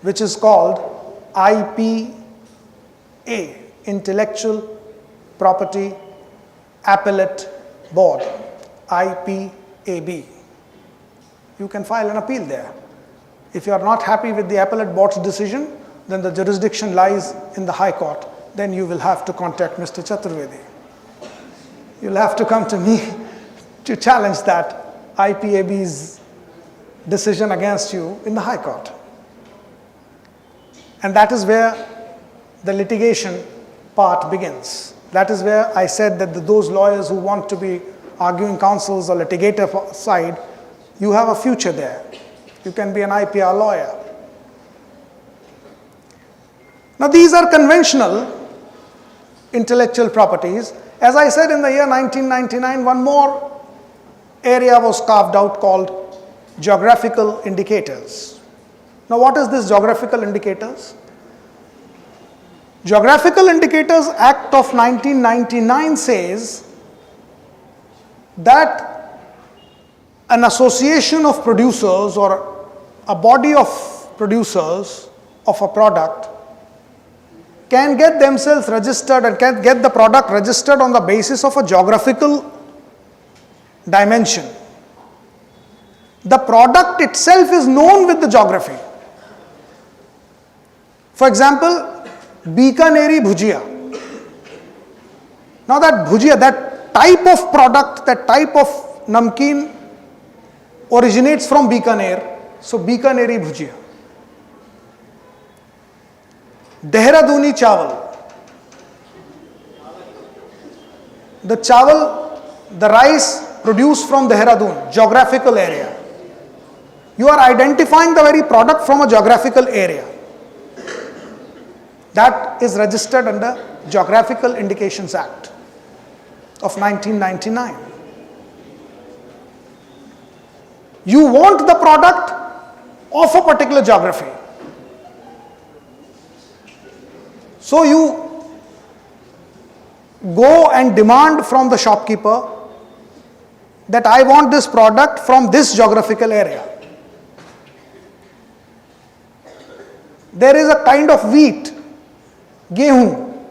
which is called IPA, Intellectual Property Appellate Board, IPAB. You can file an appeal there. If you are not happy with the appellate board's decision, then the jurisdiction lies in the High Court. Then you will have to contact Mr. Chaturvedi. You'll have to come to me to challenge that IPAB's decision against you in the High Court. And that is where the litigation part begins. That is where I said that those lawyers who want to be arguing counsels or litigator side, you have a future there. You can be an IPR lawyer. Now these are conventional intellectual properties. As I said, in the year 1999, one more area was carved out called geographical indicators. Now what is this geographical indicators? Geographical Indicators Act of 1999 says that an association of producers or a body of producers of a product can get themselves registered and can get the product registered on the basis of a geographical dimension. The product itself is known with the geography. For example, Bikaneri Bhujia. Now that Bhujia, that type of product, that type of namkeen originates from Bikaner, so Bikaneri Bhujia. Dehraduni Chawal. The chawal, the rice produced from Dehradun, geographical area. You are identifying the very product from a geographical area. That is registered under Geographical Indications Act of 1999. You want the product of a particular geography. So you go and demand from the shopkeeper that I want this product from this geographical area. There is a kind of wheat, Gehu,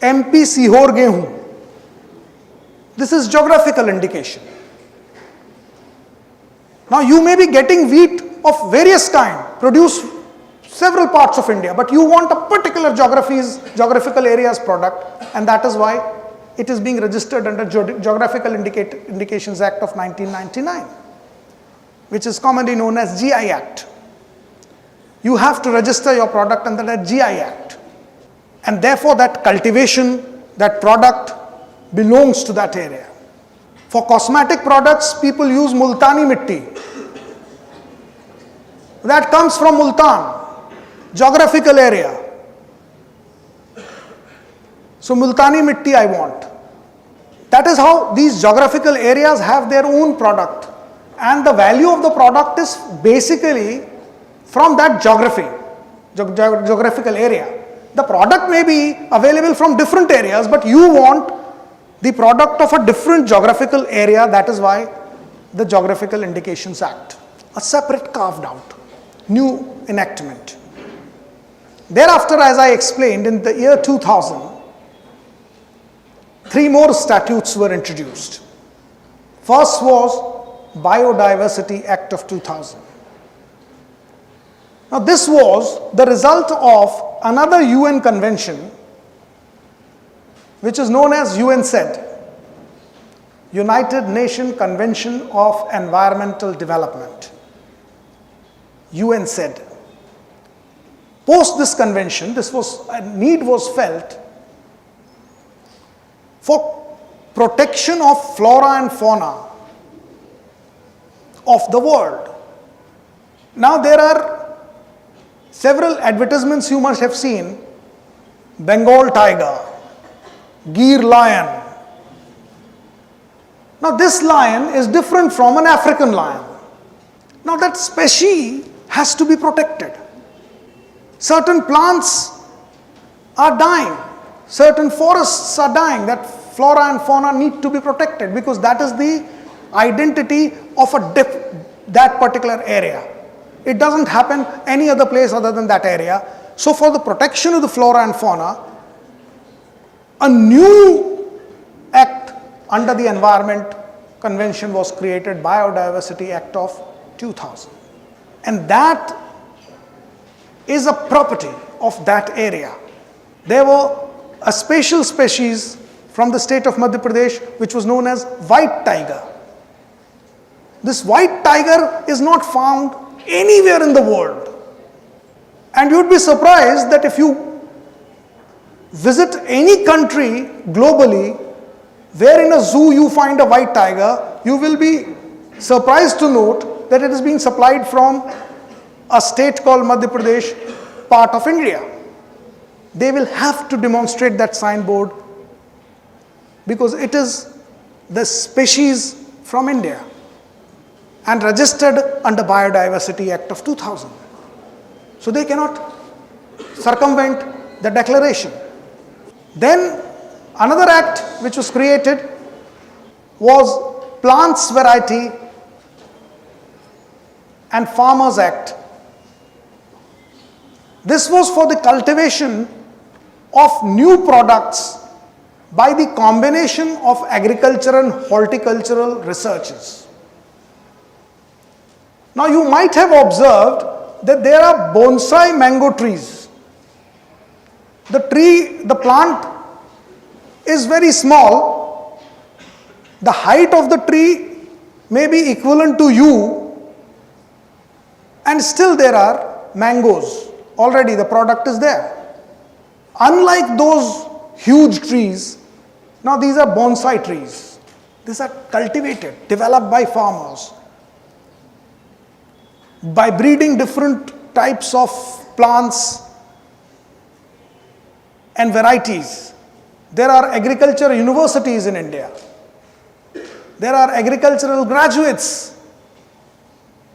MP Sihor Gehu. This is geographical indication. Now you may be getting wheat of various kind, produced several parts of India, but you want a particular geographical area's product, and that is why it is being registered under Geographical Indications Act of 1999, which is commonly known as GI Act. You have to register your product under that GI Act. And therefore that cultivation, that product belongs to that area. For cosmetic products, people use Multani Mitti. That comes from Multan, geographical area. So Multani Mitti I want. That is how these geographical areas have their own product. And the value of the product is basically from that geography, geographical area. The product may be available from different areas, but you want the product of a different geographical area. That is why the Geographical Indications Act, a separate carved out, new enactment. Thereafter, as I explained, in the year 2000, 3 more statutes were introduced. First was Biodiversity Act of 2000. Now this was the result of another UN convention which is known as UNCED, United Nations Convention of Environmental Development, UNCED. Post this convention, a need was felt for protection of flora and fauna of the world. Now there are several advertisements you must have seen: Bengal tiger, Gir lion. Now this lion is different from an African lion. Now that species has to be protected. Certain plants are dying, certain forests are dying, that flora and fauna need to be protected because that is the identity of that particular area. It doesn't happen any other place other than that area. So for the protection of the flora and fauna, a new act under the Environment Convention was created, Biodiversity Act of 2000. And that is a property of that area. There were a special species from the state of Madhya Pradesh which was known as white tiger. This white tiger is not found anywhere in the world. And you would be surprised that if you visit any country globally where in a zoo you find a white tiger, you will be surprised to note that it is being supplied from a state called Madhya Pradesh, part of India. They will have to demonstrate that signboard because it is the species from India and registered under Biodiversity Act of 2000. So they cannot circumvent the declaration. Then another act which was created was Plants Variety and Farmers Act. This was for the cultivation of new products by the combination of agriculture and horticultural researches. Now you might have observed that there are bonsai mango trees. The plant is very small. The height of the tree may be equivalent to you, and still there are mangoes. Already the product is there. Unlike those huge trees, now these are bonsai trees. These are cultivated, developed by farmers. By breeding different types of plants and varieties. There are agriculture universities in India. There are agricultural graduates,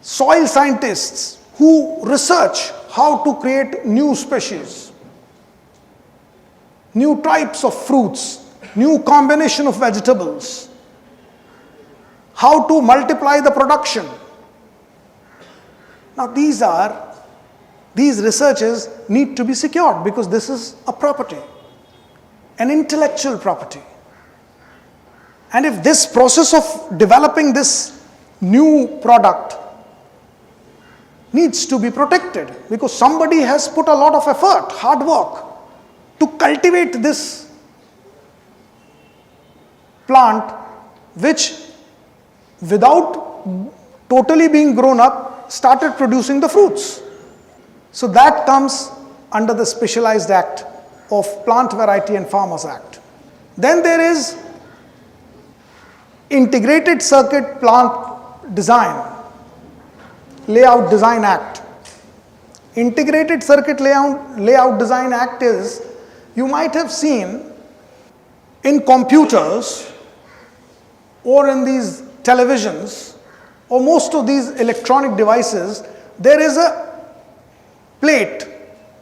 soil scientists who research how to create new species, new types of fruits, new combination of vegetables, how to multiply the production. Now these researches need to be secured because this is a property, an intellectual property. And if this process of developing this new product needs to be protected because somebody has put a lot of effort, hard work to cultivate this plant, which without totally being grown up started producing the fruits. So that comes under the Specialized Act of Plant Variety and Farmers Act. Then there is Integrated Circuit Plant Design, Layout Design Act. Integrated Circuit Layout Design Act is, you might have seen in computers or in these televisions or most of these electronic devices, there is a plate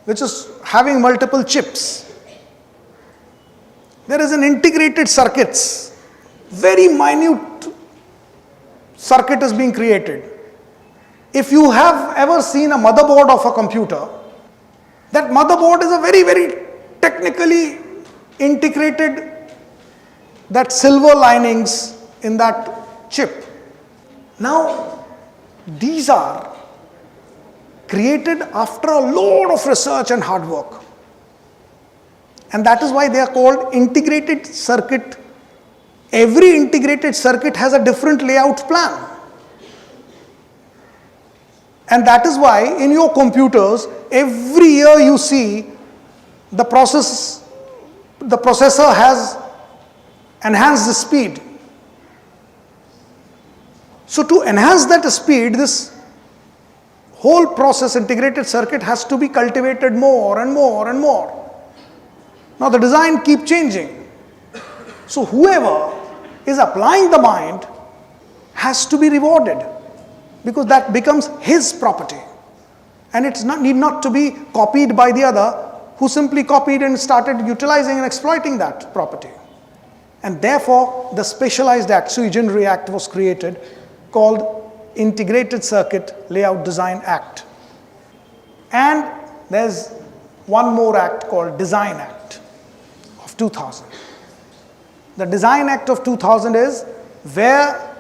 which is having multiple chips. There is an integrated circuits, very minute circuit is being created. If you have ever seen a motherboard of a computer, that motherboard is a very, very technically integrated, that silver linings in that chip. Now, these are created after a lot of research and hard work. And that is why they are called integrated circuit. Every integrated circuit has a different layout plan. And that is why in your computers, every year you see the processor has enhanced the speed. So to enhance that speed, this whole process, integrated circuit, has to be cultivated more and more and more. Now the design keeps changing. So whoever is applying the mind has to be rewarded because that becomes his property. And it need not to be copied by the other who simply copied and started utilizing and exploiting that property. And therefore, the Specialized Act, Sui Generis Act, was created, called Integrated Circuit Layout Design Act. And there's one more act called Design Act of 2000. The Design Act of 2000 is where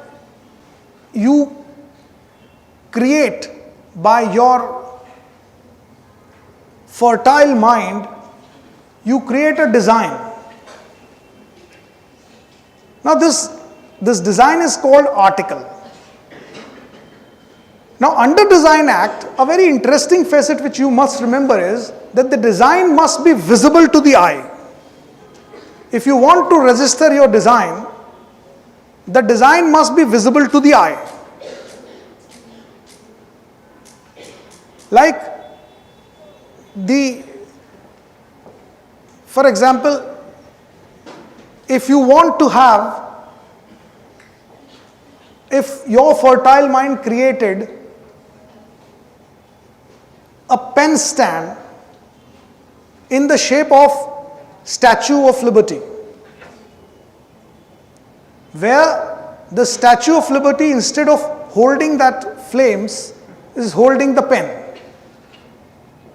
you create by your fertile mind, you create a design. Now this design is called article. Now under Design Act, a very interesting facet which you must remember is that the design must be visible to the eye. If you want to register your design, the design must be visible to the eye. Like for example, if you want to have, if your fertile mind created a pen stand in the shape of Statue of Liberty, where the Statue of Liberty, instead of holding that flames, is holding the pen.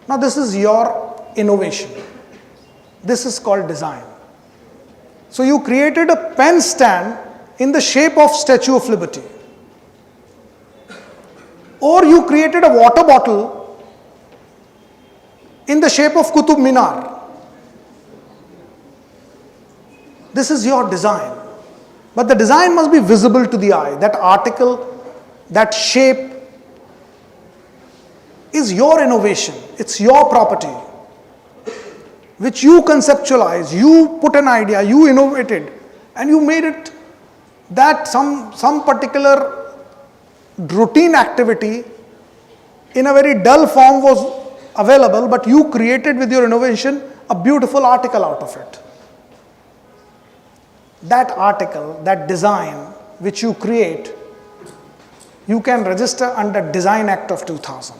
Now this is your innovation. This is called design. So you created a pen stand in the shape of Statue of Liberty. Or you created a water bottle in the shape of Qutub Minar. This is your design. But the design must be visible to the eye. That article, that shape is your innovation. It's your property, which you conceptualize, you put an idea, you innovated, and you made it that some particular routine activity in a very dull form was available, but you created with your innovation a beautiful article out of it. That article, that design which you create, you can register under Design Act of 2000.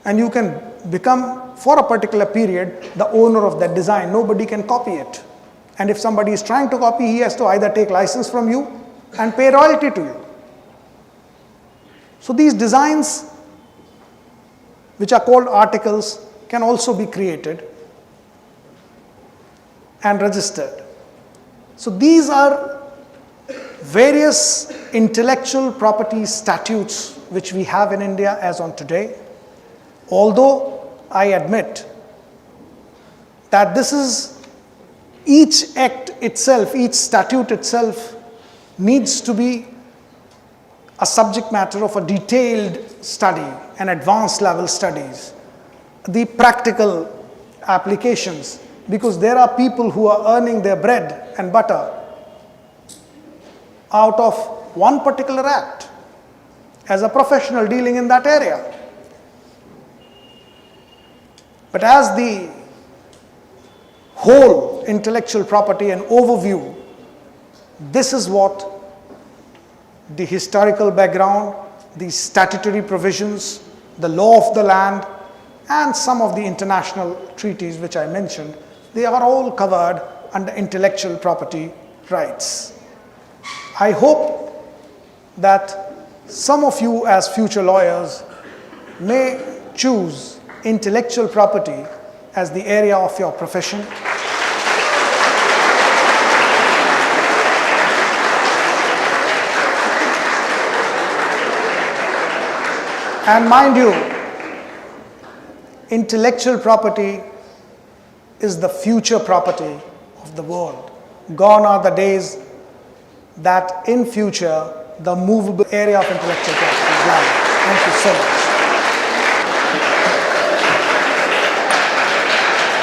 And you can become, for a particular period, the owner of that design. Nobody can copy it. And if somebody is trying to copy, he has to either take license from you and pay royalty to you. So these designs, which are called articles, can also be created and registered. So these are various intellectual property statutes which we have in India as on today. Although I admit that this is, each act itself, each statute itself needs to be a subject matter of a detailed study and advanced level studies, the practical applications, because there are people who are earning their bread and butter out of one particular act as a professional dealing in that area. But as the whole intellectual property and overview, this is what the historical background, the statutory provisions, the law of the land, and some of the international treaties which I mentioned, they are all covered under intellectual property rights. I hope that some of you as future lawyers may choose intellectual property as the area of your profession. And mind you, intellectual property is the future property of the world. Gone are the days that in future the movable area of intellectual property is live. Thank you so much.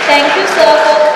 Thank you, sir, for